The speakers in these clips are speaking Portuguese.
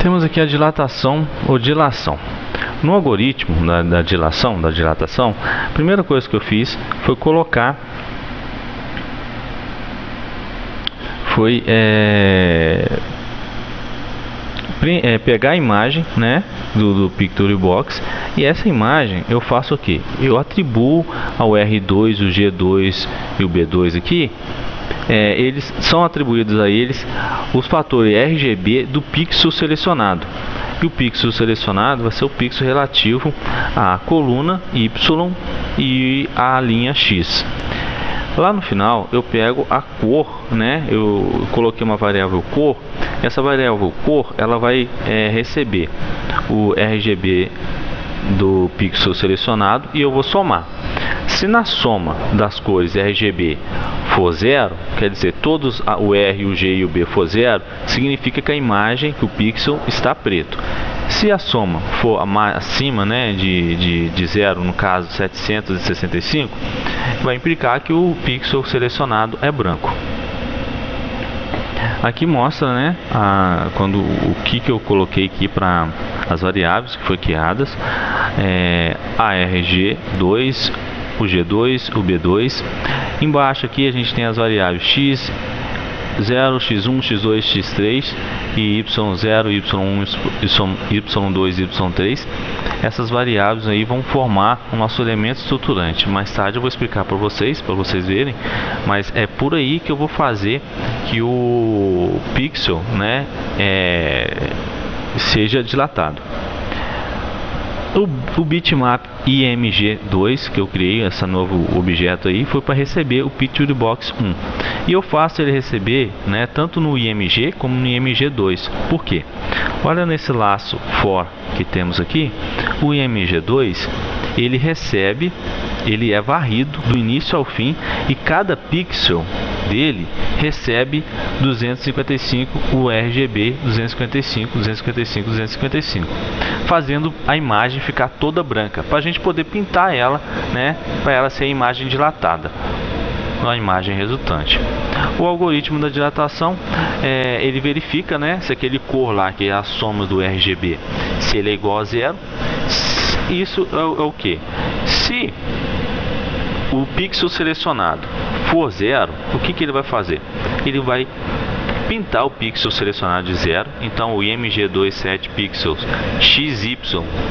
Temos aqui a dilatação ou dilação. No algoritmo da dilatação, a primeira coisa que eu fiz foi pegar a imagem, né, do Pictory Box, e essa imagem eu faço o que? Eu atribuo ao R2, o G2 e o B2 aqui. Eles são atribuídos a eles os fatores RGB do pixel selecionado. E o pixel selecionado vai ser o pixel relativo à coluna Y e à linha X. Lá no final eu pego a cor, né? Eu coloquei uma variável cor. Essa variável cor ela vai receber o RGB do pixel selecionado e eu vou somar. Se na soma das cores RGB for 0, quer dizer, todos o R, o G e o B for 0, significa que a imagem, que o pixel está preto. Se a soma for acima, né, de 0, no caso 765, vai implicar que o pixel selecionado é branco. Aqui mostra, né, o que eu coloquei aqui para as variáveis que foram criadas, a RG2, o G2, o B2. Embaixo aqui a gente tem as variáveis X0, X1, X2, X3 e Y0, Y1, Y2 e Y3. Essas variáveis aí vão formar o nosso elemento estruturante. Mais tarde eu vou explicar para vocês verem, mas é por aí que eu vou fazer que o pixel, né, seja dilatado. O bitmap IMG2 que eu criei, esse novo objeto aí, foi para receber o Pictory Box 1. E eu faço ele receber, né, tanto no IMG como no IMG2. Por quê? Olha nesse laço for que temos aqui, o IMG2, ele recebe, ele é varrido do início ao fim e cada pixel dele recebe 255 o RGB 255, 255, 255, fazendo a imagem ficar toda branca, para a gente poder pintar ela, né, para ela ser a imagem dilatada, a imagem resultante. O algoritmo da dilatação, ele verifica, né, se aquele cor lá, que é a soma do RGB, se ele é igual a 0. Isso é o que? Se o pixel selecionado for 0, o que ele vai fazer? Ele vai pintar o pixel selecionado de 0. Então o IMG2 7 pixels XY,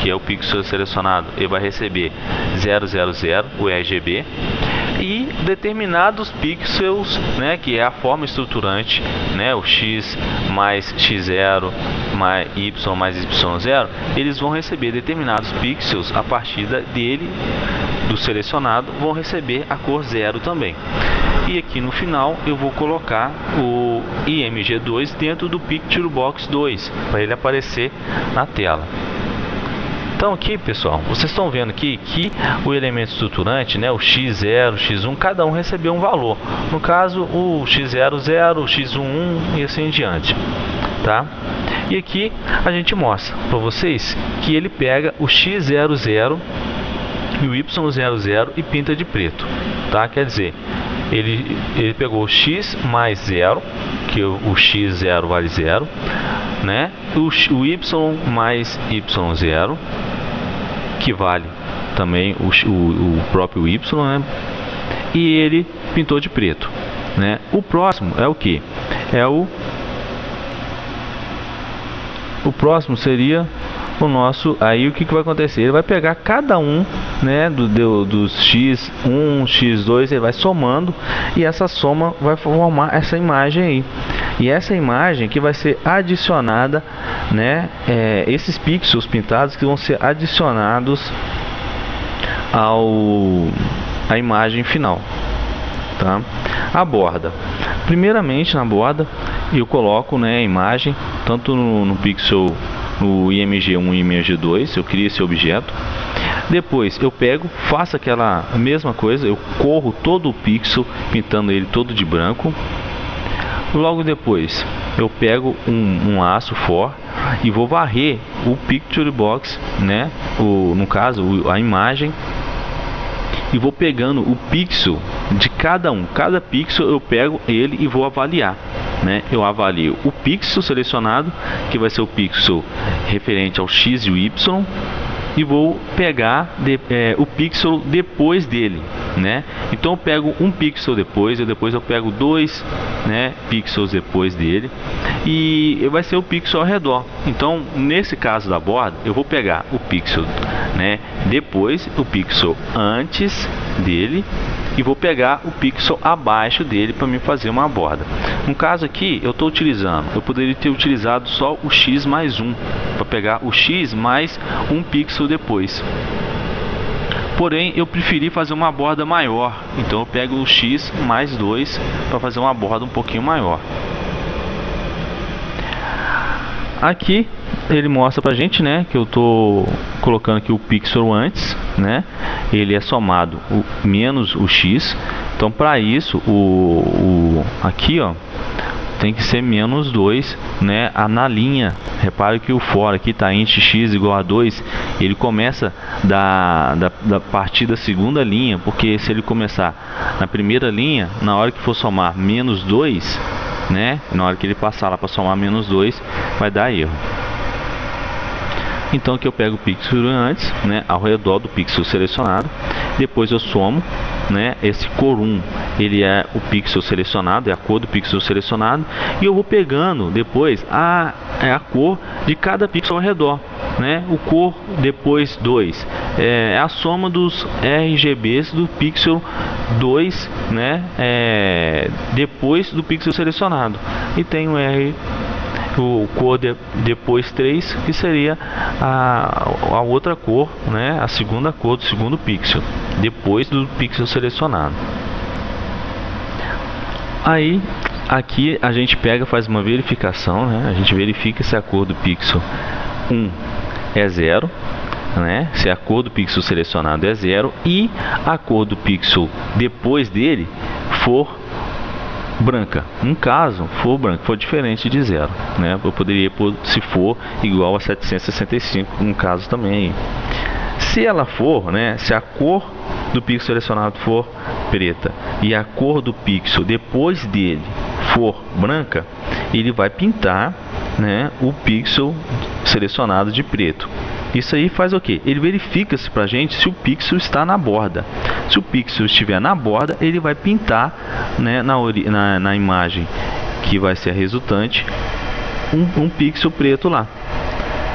que é o pixel selecionado, ele vai receber 000 o RGB, e determinados pixels, né, que é a forma estruturante, né, o X mais X0 mais Y mais Y0, eles vão receber determinados pixels a partir dele, do selecionado, vão receber a cor 0 também. E aqui no final eu vou colocar o IMG2 dentro do Pictory Box 2 para ele aparecer na tela. Então aqui, pessoal, vocês estão vendo aqui que o elemento estruturante, né, o X0, X1, cada um recebeu um valor. No caso, o X0, 0, o X1, 1 e assim em diante, tá? E aqui a gente mostra para vocês que ele pega o X00 e o Y00 e pinta de preto, tá? Quer dizer, ele pegou o X mais 0, que o X0 vale 0, né? O Y mais Y0, que vale também o próprio Y, né? E ele pintou de preto, né? O próximo é o que? O próximo seria o nosso. Aí o que vai acontecer? Ele vai pegar cada um, né, dos X1, X2, ele vai somando, e essa soma vai formar essa imagem aí. E essa imagem que vai ser adicionada, né, esses pixels pintados que vão ser adicionados à imagem final, tá? A borda. Primeiramente na borda eu coloco, né, a imagem tanto no pixel, no IMG1 e IMG2, eu crio esse objeto. Depois eu pego, faço aquela mesma coisa, eu corro todo o pixel pintando ele todo de branco. Logo depois eu pego um laço for e vou varrer o Pictory Box, né, no caso a imagem, e vou pegando o pixel de cada pixel eu pego ele e vou avaliar. né, eu avalio o pixel selecionado, que vai ser o pixel referente ao X e o Y, e vou pegar o pixel depois dele, né? Então eu pego um pixel depois, e depois eu pego dois, né, pixels depois dele, e vai ser o pixel ao redor. Então nesse caso da borda, eu vou pegar o pixel, né, depois, o pixel antes dele, e vou pegar o pixel abaixo dele para me fazer uma borda. No caso aqui, eu poderia ter utilizado só o X mais 1, para pegar o X mais um pixel depois. Porém, eu preferi fazer uma borda maior, então eu pego o X mais 2 para fazer uma borda um pouquinho maior. Aqui ele mostra pra gente, né, que eu tô colocando aqui o pixel antes, né, ele é somado menos o X. Então para isso aqui, ó, tem que ser menos 2, né, na linha. Repare que o for aqui tá int x igual a 2, ele começa da partir da segunda linha, porque se ele começar na primeira linha, na hora que for somar menos 2, né, na hora que ele passar lá para somar menos 2, vai dar erro. Então aqui eu pego o pixel antes, né, ao redor do pixel selecionado, depois eu somo, né, esse cor 1, ele é o pixel selecionado, é a cor do pixel selecionado, e eu vou pegando depois a cor de cada pixel ao redor, né, o cor depois 2, é a soma dos RGBs do pixel 2, né, depois do pixel selecionado, e tem o cor depois 3, que seria a outra cor, né, a segunda cor do segundo pixel, depois do pixel selecionado. Aí aqui a gente faz uma verificação, né, a gente verifica se a cor do pixel 1 é 0, né, se a cor do pixel selecionado é 0 e a cor do pixel depois dele for branca. No caso, for diferente de 0, né? Eu poderia pôr se for igual a 765, no caso também. Se ela for, né? Se a cor do pixel selecionado for preta e a cor do pixel depois dele for branca, ele vai pintar, né, o pixel selecionado de preto. Isso aí faz o que? Ele verifica se pra gente se o pixel está na borda. Se o pixel estiver na borda, ele vai pintar, né, na imagem que vai ser a resultante um pixel preto lá.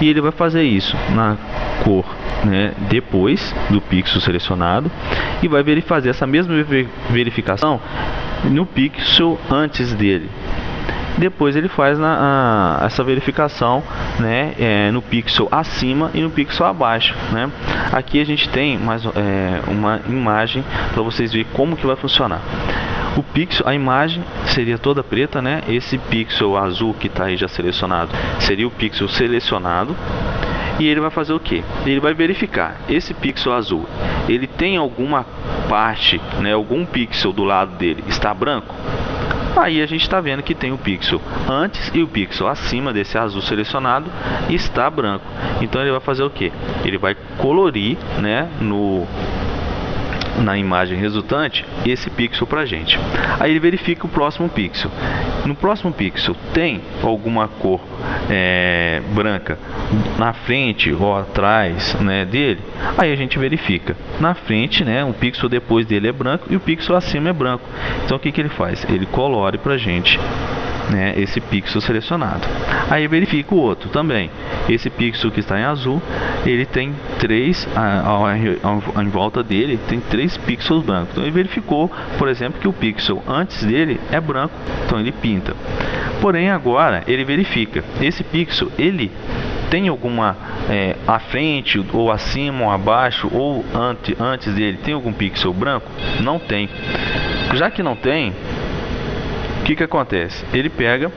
E ele vai fazer isso na cor, né, depois do pixel selecionado, e vai fazer essa mesma verificação no pixel antes dele. Depois ele faz essa verificação, né, no pixel acima e no pixel abaixo, né? Aqui a gente tem mais uma imagem para vocês verem como que vai funcionar. O pixel, a imagem seria toda preta, né? Esse pixel azul que está aí já selecionado seria o pixel selecionado. E ele vai fazer o que? Ele vai verificar esse pixel azul, ele tem alguma parte, né, algum pixel do lado dele está branco. Aí a gente está vendo que tem o pixel antes e o pixel acima desse azul selecionado está branco. Então ele vai fazer o que? Ele vai colorir, né, na imagem resultante esse pixel pra gente. Aí ele verifica o próximo pixel. No próximo pixel tem alguma cor branca na frente ou atrás, né, dele. Aí a gente verifica na frente, né, o pixel depois dele é branco e o pixel acima é branco. Então o que ele faz? Ele colore pra gente, né, esse pixel selecionado. Aí verifica o outro também. Esse pixel que está em azul, ele tem em volta dele tem 3 pixels brancos. Então ele verificou, por exemplo, que o pixel antes dele é branco, então ele pinta. Porém agora ele verifica esse pixel, ele tem alguma à frente ou acima ou abaixo ou antes dele tem algum pixel branco? Não tem. Já que não tem, o que acontece? Ele pega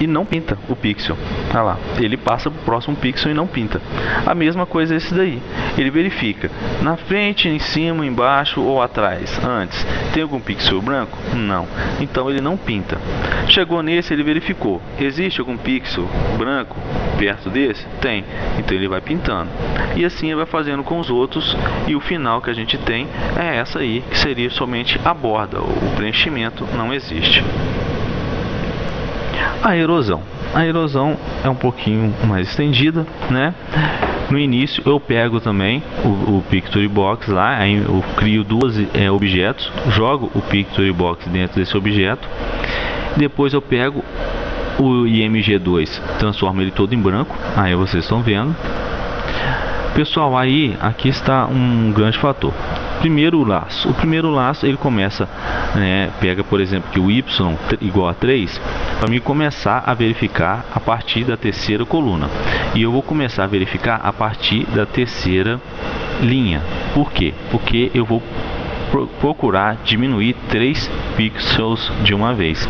e não pinta o pixel. Olha lá, ele passa para o próximo pixel e não pinta. A mesma coisa esse daí. Ele verifica na frente, em cima, embaixo ou atrás, antes. Tem algum pixel branco? Não. Então ele não pinta. Chegou nesse, ele verificou. Existe algum pixel branco perto desse? Tem. Então ele vai pintando. E assim ele vai fazendo com os outros. E o final que a gente tem é essa aí, que seria somente a borda. O preenchimento não existe. A erosão. A erosão é um pouquinho mais estendida, né? No início eu pego também o Pictory Box lá, aí eu crio 12 objetos, jogo o Pictory Box dentro desse objeto. Depois eu pego o IMG2, transformo ele todo em branco, aí vocês estão vendo. Pessoal, aí aqui está um grande fator. Primeiro laço. O primeiro laço ele começa, pega por exemplo que o Y igual a 3, para mim começar a verificar a partir da terceira coluna. E eu vou começar a verificar a partir da terceira linha. Por quê? Porque eu vou procurar diminuir 3 pixels de uma vez.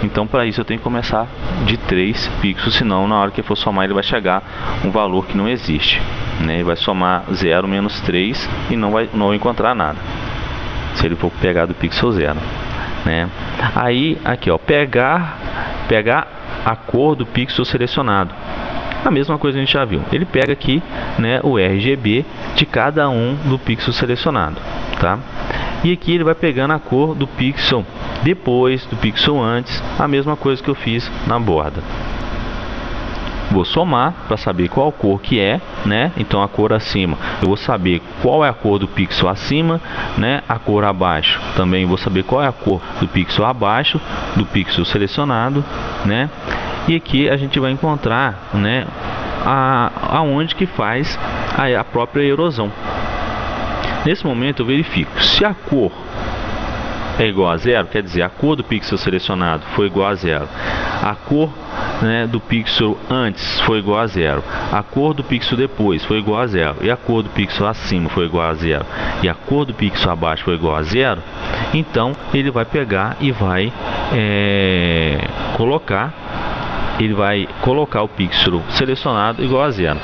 Então para isso eu tenho que começar de 3 pixels, senão na hora que eu for somar ele vai chegar um valor que não existe, né? Ele vai somar 0 menos 3 e não vai encontrar nada, se ele for pegar do pixel 0, né? Aí aqui ó, pegar a cor do pixel selecionado. A mesma coisa a gente já viu. Ele pega aqui, né, o RGB de cada um do pixel selecionado, tá? E aqui ele vai pegando a cor do pixel depois, do pixel antes, a mesma coisa que eu fiz na borda. Vou somar para saber qual cor que é, né? Então a cor acima, eu vou saber qual é a cor do pixel acima, né? A cor abaixo, também vou saber qual é a cor do pixel abaixo do pixel selecionado, né? E aqui a gente vai encontrar, né, aonde que faz a própria erosão. Nesse momento eu verifico se a cor é igual a 0, quer dizer, a cor do pixel selecionado foi igual a 0, a cor, né, do pixel antes foi igual a 0, a cor do pixel depois foi igual a 0, e a cor do pixel acima foi igual a 0, e a cor do pixel abaixo foi igual a 0, então ele vai pegar e vai colocar o pixel selecionado igual a 0.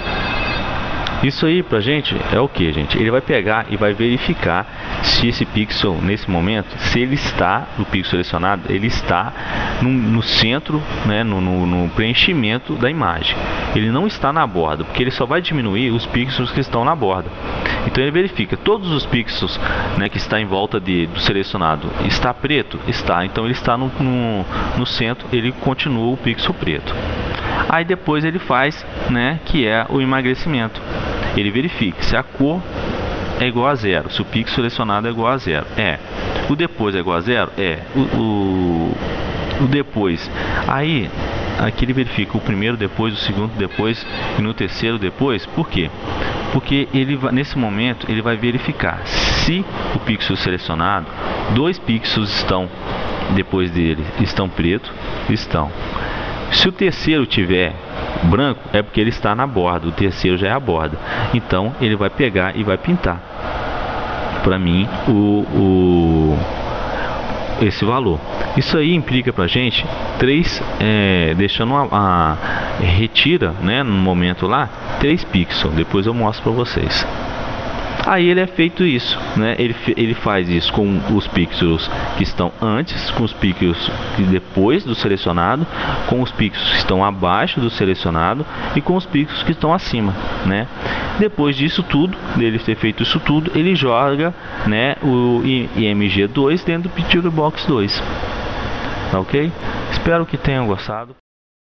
Isso aí pra gente é o que, gente? Ele vai pegar e vai verificar se esse pixel, nesse momento, se ele está, no pixel selecionado, ele está no centro, né, no preenchimento da imagem. Ele não está na borda, porque ele só vai diminuir os pixels que estão na borda. Então ele verifica todos os pixels, né, que está em volta do selecionado. Está preto? Está. Então ele está no centro, ele continua o pixel preto. Aí depois ele faz, né, que é o emagrecimento. Ele verifica se a cor é igual a 0, se o pixel selecionado é igual a 0. O depois é igual a 0? O depois. Aí aqui ele verifica o primeiro depois, o segundo depois e no terceiro depois. Por quê? Porque ele nesse momento ele vai verificar se o pixel selecionado, 2 pixels estão depois dele, estão preto, estão. Se o terceiro tiver branco, é porque ele está na borda, o terceiro já é a borda. Então ele vai pegar e vai pintar para mim esse valor. Isso aí implica pra gente 3, deixando retira, né, no momento lá 3 pixels. Depois eu mostro para vocês. Aí ele é feito isso, né? Ele faz isso com os pixels que estão antes, com os pixels depois do selecionado, com os pixels que estão abaixo do selecionado e com os pixels que estão acima, né? Depois disso tudo, dele ter feito isso tudo, ele joga, né, o IMG2 dentro do Pictory Box 2. Tá ok? Espero que tenham gostado.